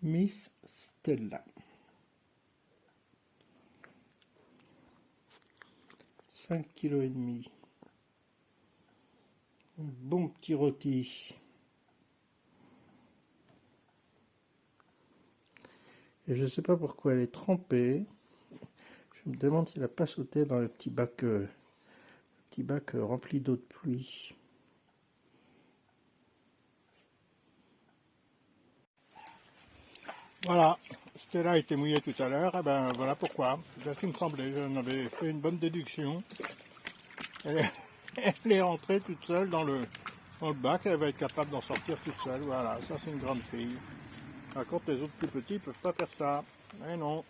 Miss Stella. 5,5 kg. Un bon petit rôti. Et je ne sais pas pourquoi elle est trempée. Je me demande s'il n'a pas sauté dans le petit bac rempli d'eau de pluie. Voilà, Stella a été mouillée tout à l'heure, et ben voilà pourquoi. C'est ce qui me semblait, j'en avais fait une bonne déduction. Elle est rentrée toute seule dans le bac, elle va être capable d'en sortir toute seule. Voilà, ça c'est une grande fille. Par contre, les autres plus petits ne peuvent pas faire ça. Mais non.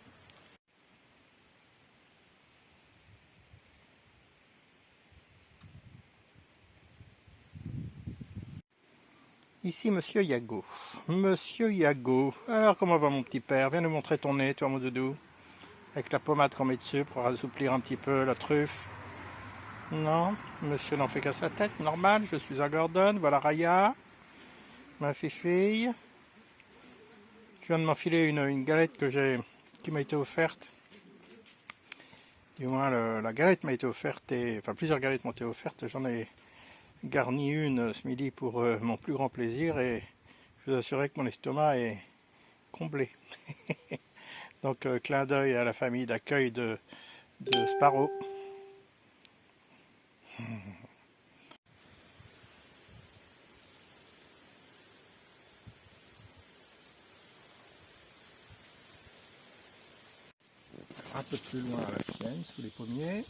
Ici, Monsieur Yago. Monsieur Yago. Alors, comment va mon petit père? Viens nous montrer ton nez, toi, mon doudou. Avec la pommade qu'on met dessus pour assouplir un petit peu la truffe. Non, monsieur n'en fait qu'à sa tête, normal. Je suis un Gordon. Voilà Raya, ma fille. Je viens de m'enfiler une galette qui m'a été offerte. Du moins, la galette m'a été offerte, enfin plusieurs galettes m'ont été offertes. J'en ai garni une ce midi pour mon plus grand plaisir et je vous assurer que mon estomac est comblé. Donc, clin d'œil à la famille d'accueil de Sparrow. Un peu plus loin à la sienne, sous les pommiers.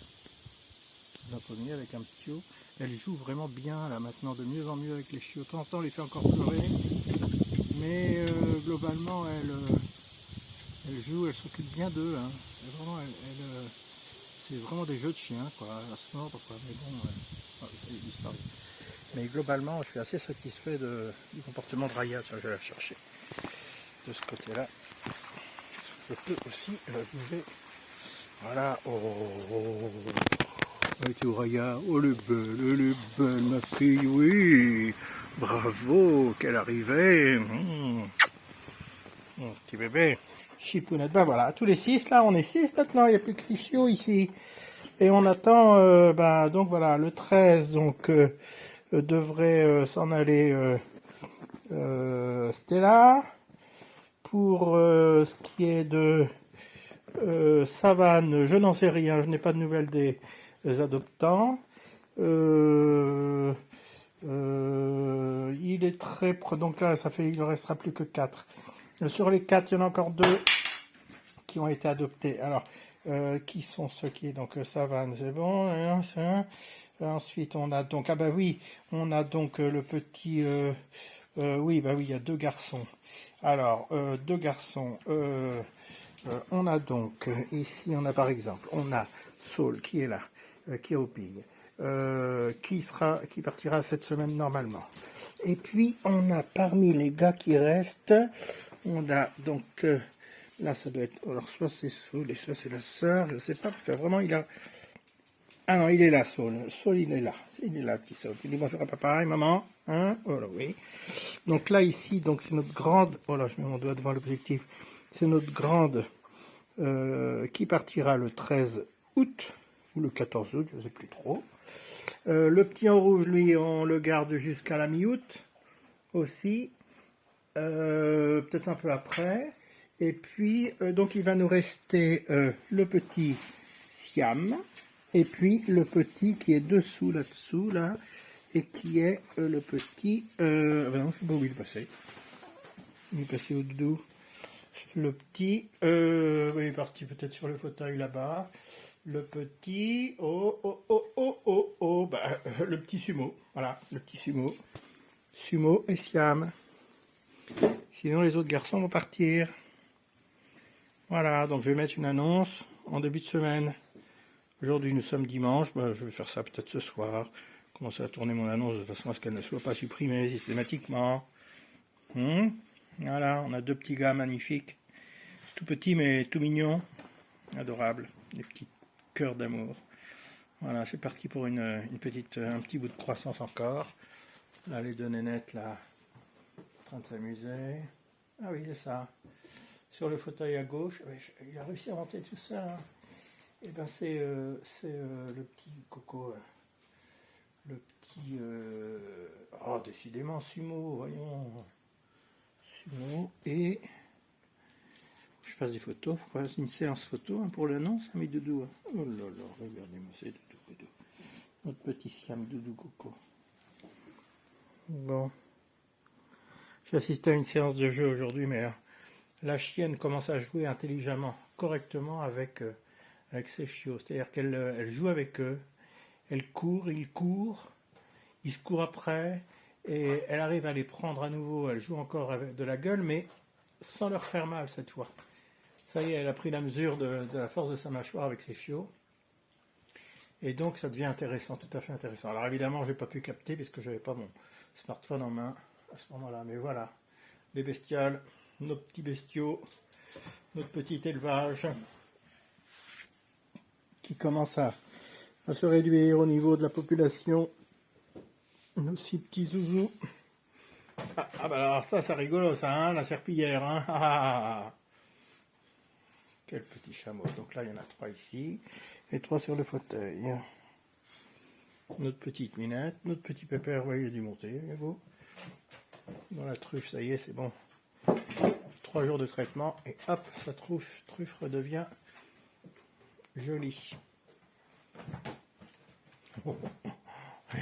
Un pommier avec un petit chiot. Elle joue vraiment bien là maintenant, de mieux en mieux avec les chiots. De temps en temps, elle les fait encore pleurer. Mais globalement, elle joue, elle s'occupe bien d'eux. Hein. C'est vraiment des jeux de chiens, quoi, à se mordre, quoi. Mais bon, il est disparu. Mais globalement, je suis assez satisfait du comportement de Raya. Tiens, je vais la chercher. De ce côté-là, je peux aussi bouger. Voilà. Oh, tu Raya, oh le belle, ma fille, oui. Bravo, qu'elle arrivait. Petit bébé. Chipounette, ben voilà, tous les 6, là, on est 6 maintenant, il n'y a plus que 6 chiots ici. Et on attend, donc voilà, le 13, donc, devrait s'en aller Stella. Pour ce qui est de Savane, je n'en sais rien, je n'ai pas de nouvelles des adoptants. Il est très... Donc là, il ne restera plus que 4. Sur les 4, il y en a encore 2 qui ont été adoptés. Alors, qui sont ceux qui... Donc, Savane, c'est bon. Hein, ça. Ensuite, on a donc... Ah bah oui, on a donc le petit... oui, bah oui, il y a 2 garçons. Alors, 2 garçons. On a donc, ici, on a par exemple, on a Saul qui est là, qui roupille. Qui partira cette semaine normalement. Et puis on a parmi les gars qui restent, on a donc là ça doit être, alors soit c'est Saul et soit c'est la sœur, je sais pas parce que vraiment il a, ah non il est là Saul, il est là petit Saul. Il dit bonjour à papa et maman, hein, oh là oui. Donc là ici donc c'est notre grande, oh là je mets mon doigt devant l'objectif, c'est notre grande qui partira le 13 août ou le 14 août, je ne sais plus trop. Le petit en rouge, lui, on le garde jusqu'à la mi-août aussi, peut-être un peu après. Et puis, donc il va nous rester le petit Siam, et puis le petit qui est dessous, là-dessous, là, et qui est le petit... ben non, je ne sais pas où il est passé. Il est passé au doudou. Le petit, il est parti peut-être sur le fauteuil là-bas. Le petit, le petit Sumo, voilà, le petit Sumo. Sumo et Siam. Sinon les autres garçons vont partir. Voilà, donc je vais mettre une annonce en début de semaine. Aujourd'hui nous sommes dimanche, je vais faire ça peut-être ce soir. Commencer à tourner mon annonce de façon à ce qu'elle ne soit pas supprimée systématiquement. Voilà, on a 2 petits gars magnifiques. Tout petits mais tout mignons. Adorables. Des petits cœur d'amour. Voilà, c'est parti pour un petit bout de croissance encore. Là, les 2 nénettes, là, en train de s'amuser. Ah oui, c'est ça. Sur le fauteuil à gauche, ouais, il a réussi à monter tout ça. Hein. Et ben c'est le petit Coco, le petit... Oh, décidément, Sumo, voyons. Sumo, et... Je fasse des photos, faut faire une séance photo hein, pour l'annonce, hein, mes doudous. Hein. Oh là là, regardez-moi, c'est doudou. Notre petit Siam Doudou Coco. Bon. J'assiste à une séance de jeu aujourd'hui, mais la chienne commence à jouer intelligemment, correctement avec ses chiots. C'est-à-dire qu'elle elle joue avec eux, elle court, ils se courent après, et elle arrive à les prendre à nouveau. Elle joue encore avec de la gueule, mais sans leur faire mal cette fois. Ça y est, elle a pris la mesure de la force de sa mâchoire avec ses chiots. Et donc ça devient intéressant, tout à fait intéressant. Alors évidemment, je n'ai pas pu capter parce que je n'avais pas mon smartphone en main à ce moment-là. Mais voilà, les bestioles, nos petits bestiaux, notre petit élevage qui commence à se réduire au niveau de la population. Nos six petits zouzous. Ah bah alors ça, c'est rigolo ça, hein, la serpillière. Hein. Quel petit chameau. Donc là, il y en a 3 ici et 3 sur le fauteuil. Notre petite minette, notre petit pépère, ouais, il a dû monter, il est beau. Dans la truffe, ça y est, c'est bon. 3 jours de traitement et hop, sa truffe redevient jolie.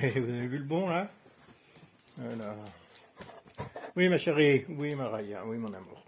Et vous avez vu le bon là? Voilà. Oui ma chérie, oui ma Raya, oui mon amour.